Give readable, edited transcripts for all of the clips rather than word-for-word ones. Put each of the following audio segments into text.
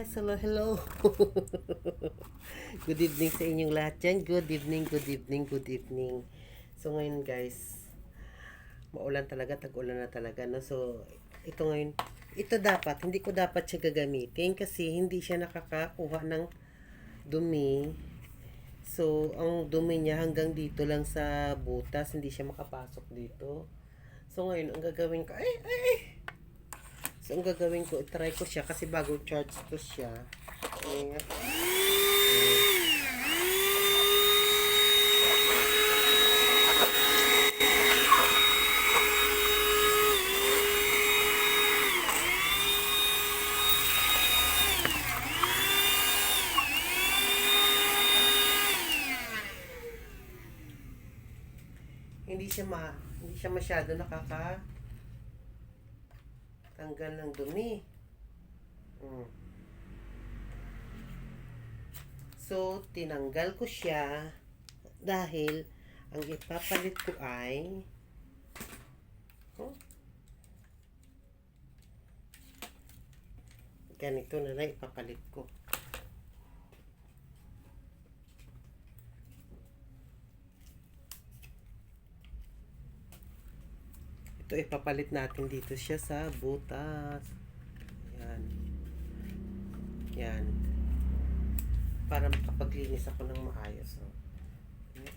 Yes, hello, hello. Good evening sa inyong lahat dyan. Good evening, good evening, good evening. So ngayon guys, maulan talaga, tag-ulan na talaga. No? So ito ngayon, ito dapat, hindi ko dapat siya gagamitin kasi hindi siya nakakakuha ng dumi. So ang dumi niya hanggang dito lang sa butas, hindi siya makapasok dito. So ngayon, ang gagawin ko, So, ang gagawin ko, try ko siya kasi bago charge to siya. Ayan. Hindi siya masyado nakakatanggal ng dumi. So, tinanggal ko siya dahil ang ipapalit ko ay ganito na lang ipapalit ko. Ito ipapalit natin dito siya sa butas. Yan. Yan. Para makapaglinis ako ng maayos. So. Yan.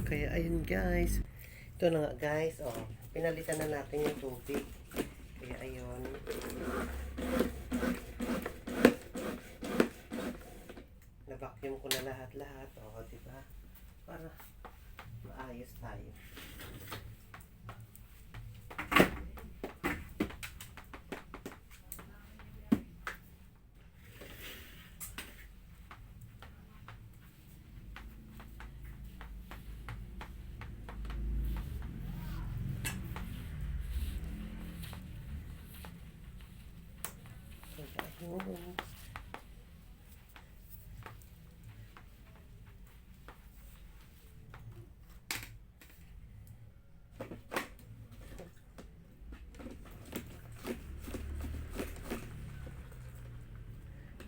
Kaya ayun guys. Ito na nga guys. Oh, pinalitan na natin yung tubig. Kaya ayun. Na-vacuum ko na lahat-lahat. Oh, diba? Para maayos tayo.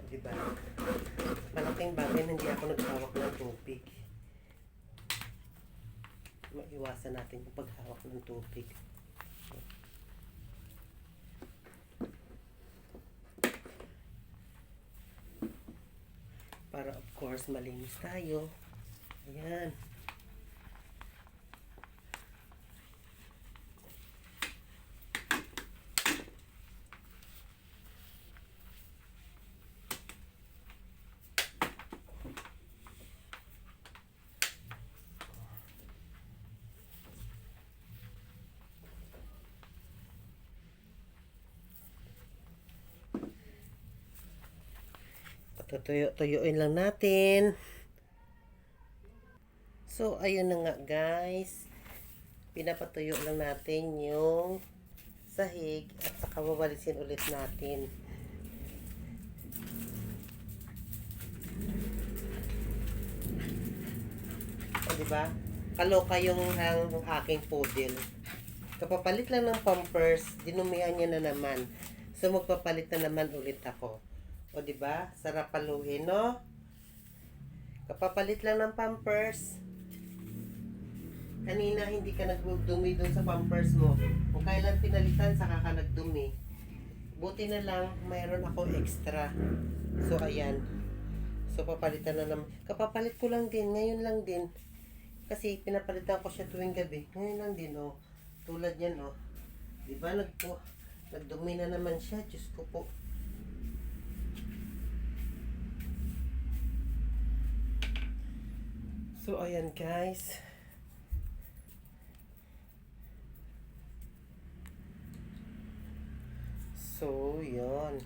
Diba? Malaking bagay na hindi ako naghawak ng tubig. Maiwasan natin yung paghawak ng tubig. Para of course malinis tayo. Ayan. Tuyuin lang natin. So, ayun na nga guys. Pinapatuyo lang natin yung sahig at saka babalisin ulit natin. O, diba? Kaloka yung aking poodle. Kapapalit lang ng pampers, dinumihan niya na naman. So, magpapalit na naman ulit ako. O, diba? Sarap paluhin, no? Kapapalit lang ng pampers. Kanina, hindi ka nagdumi dun sa pampers mo. Kung kailan pinalitan, saka ka nagdumi. Buti na lang, mayroon ako extra. So, ayan. So, papalitan na naman. Kapapalit ko lang din. Ngayon lang din. Kasi, pinapalitan ko siya tuwing gabi. Ngayon lang din, oh. Tulad yan, oh. Diba, nagdumi na naman siya. Diyos ko po. So, ayan, guys. So, yun.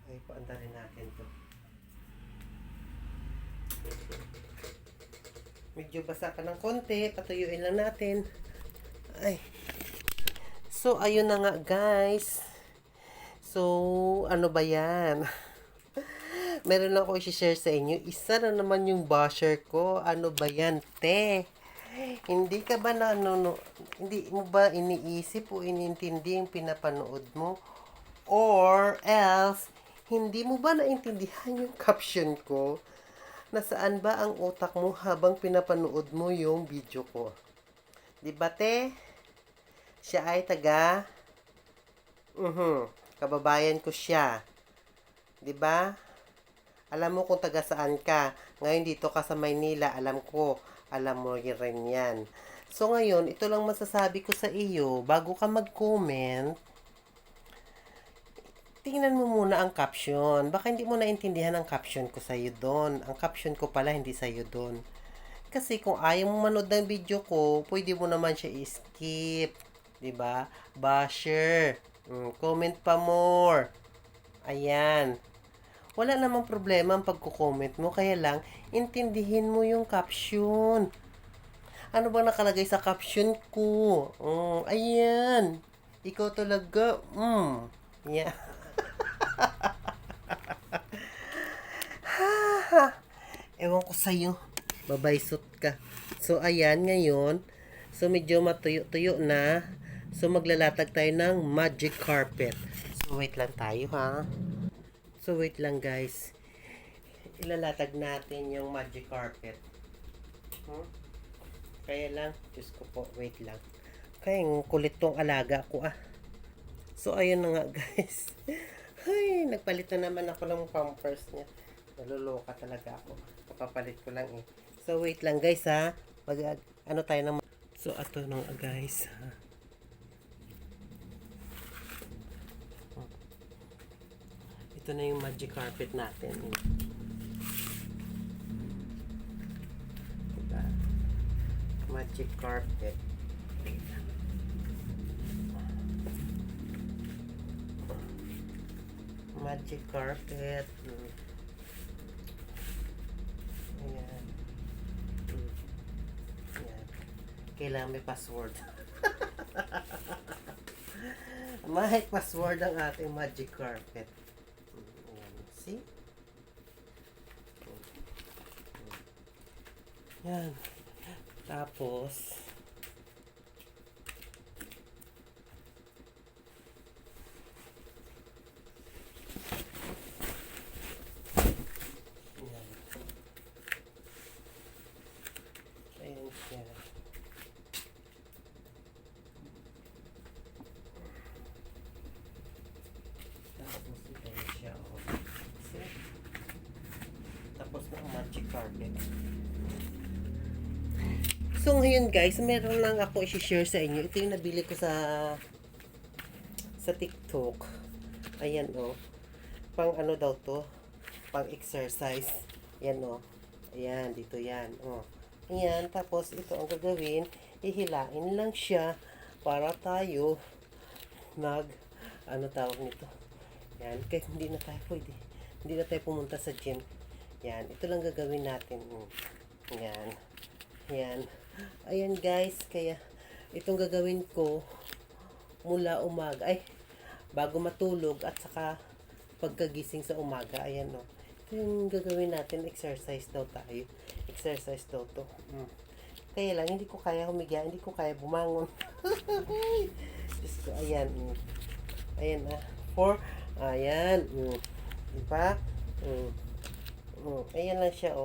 Ay, paanda rin natin to. Medyo basa ka ng konti. Patuyuin lang natin. Ay. So, ayun na nga, guys. So, ano ba yan? Meron ako i-share sa inyo. Isa na naman yung basher ko. Ano ba yan, te? Hindi ka ba hindi mo ba iniisip o inintindi yung pinapanood mo? Or else, hindi mo ba naintindihan yung caption ko? Nasaan ba ang utak mo habang pinapanood mo yung video ko? Diba, te? Siya ay taga kababayan ko siya. Diba? Alam mo kung taga saan ka. Ngayon dito ka sa Maynila, alam ko. Alam mo rin yan. So ngayon, ito lang masasabi ko sa iyo. Bago ka mag-comment, tingnan mo muna ang caption. Baka hindi mo naintindihan ang caption ko sa iyo doon. Ang caption ko pala hindi sa iyo doon. Kasi kung ayaw mo manood ng video ko, pwede mo naman siya i-skip. 'Di ba? Basher. Comment pa more. Ayan. Wala namang problema ang pagko-comment mo. Kaya lang, intindihin mo yung caption. Ano bang nakalagay sa caption ko? Ayan. Ikaw talaga. Yeah. Ewan ko sa'yo. Babaysot ka. So, ayan ngayon. So, medyo matuyo-tuyo na. So, maglalatag tayo ng magic carpet. So, wait lang tayo, ha? So, wait lang, guys. Ilalatag natin yung magic carpet. Kaya lang, Diyos ko po, wait lang. Kaya kulit tong alaga ko, ah. So, ayun na nga, guys. Ay, nagpalit na naman ako ng pampers niya. Naluloka talaga ako. Kapapalit ko lang eh. So, wait lang guys ha. Ano tayo ng... So, ato nung guys ha. Ito na yung magic carpet natin. Diba? Magic carpet. Magic carpet. Ayan. Ayan. Kailangan may password. May password ang ating magic carpet. Ayan. See? Ayan. Tapos, ayan siya. Tapos ito siya. Oh. See? Tapos na ang magic carpet. So ngayon guys, meron lang ako i-share sa inyo. Ito yung nabili ko sa TikTok. Ayan oh. Pang ano daw to? Pang exercise. Ayan oh. Ayan, dito yan. Oh. Ayan, tapos ito ang gagawin, ihilain lang siya para tayo ano tawag nito. Yan, kahit hindi na tayo pwede. Hindi na tayo pumunta sa gym. Yan, ito lang gagawin natin. Yan. Yan. Ayan guys, kaya itong gagawin ko mula umaga, bago matulog at saka pagkagising sa umaga. Ayan o. Ito yung gagawin natin, exercise daw tayo. Exercise daw to. Kaya lang, hindi ko kaya humiga, hindi ko kaya bumangon. Diyos ko, ayan. Ayan ayan. Diba? Ayan lang siya,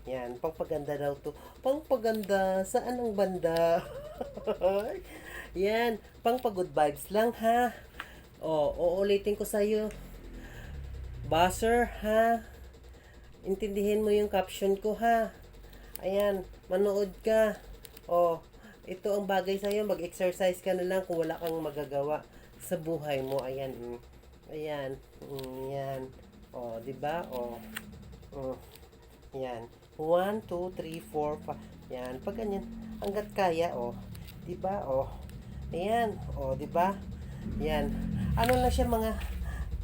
Yan, pangpaganda daw to. Pangpaganda, saan ang banda? Yan, pangpa-good vibes lang ha. Uulitin ko sa'yo. Buzzer ha. Intindihin mo yung caption ko ha. Ayan, manood ka. Ito ang bagay sa'yo. Mag-exercise ka na lang kung wala kang magagawa sa buhay mo. Ayan. Ayan. Yan. Diba? Yan. 1, 2, 3, 4, 5. Yan. Pag ganyan, hanggat kaya, diba? Ayan. Diba? Yan. Ano na siya, mga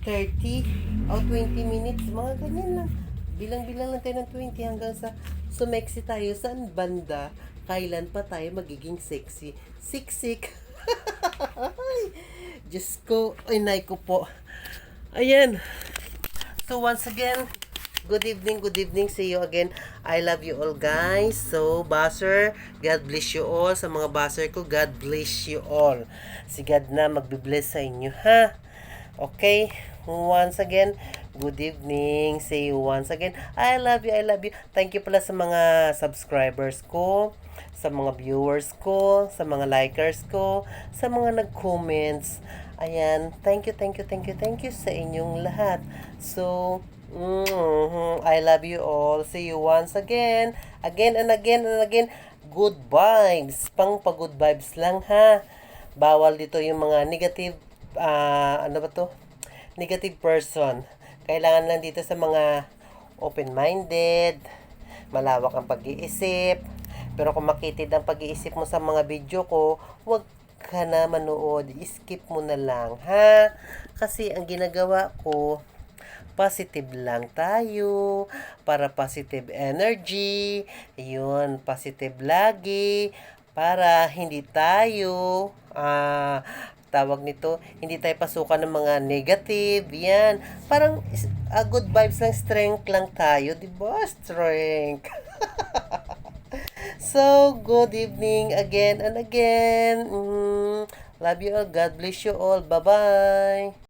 30 o 20 minutes. Mga ganyan lang. Bilang-bilang lang tayo ng 20 hanggang sa sumeksi tayo. Saan banda? Kailan pa tayo magiging sexy? Siksik. Diyos ko. Ay, nay ko po. Ayan. So, once again, good evening, good evening. See you again. I love you all, guys. So, buzzer, God bless you all. Sa mga buzzer ko, God bless you all. Si God na magbe-bless sa inyo, ha? Okay? Once again, good evening. See you once again. I love you, I love you. Thank you pala sa mga subscribers ko, sa mga viewers ko, sa mga likers ko, sa mga nag-comments. Ayan, thank you, thank you, thank you, thank you sa inyong lahat. So, I love you all. See you once again. Again and again and again. Good vibes. Pang-good vibes lang, ha. Bawal dito yung mga negative, ano ba to? Negative person. Kailangan lang dito sa mga open-minded, malawak ang pag-iisip. Pero kung makitid ang pag-iisip mo sa mga video ko, huwag ka na manood. Skip mo na lang, ha? Kasi ang ginagawa ko, positive lang tayo. Para positive energy. Yun, positive lagi. Para hindi tayo, tawag nito, hindi tayo pasukan ng mga negative. Yan. Parang good vibes lang, strength lang tayo. Diba? Strength. So, good evening again and again. Love you all. God bless you all. Bye-bye.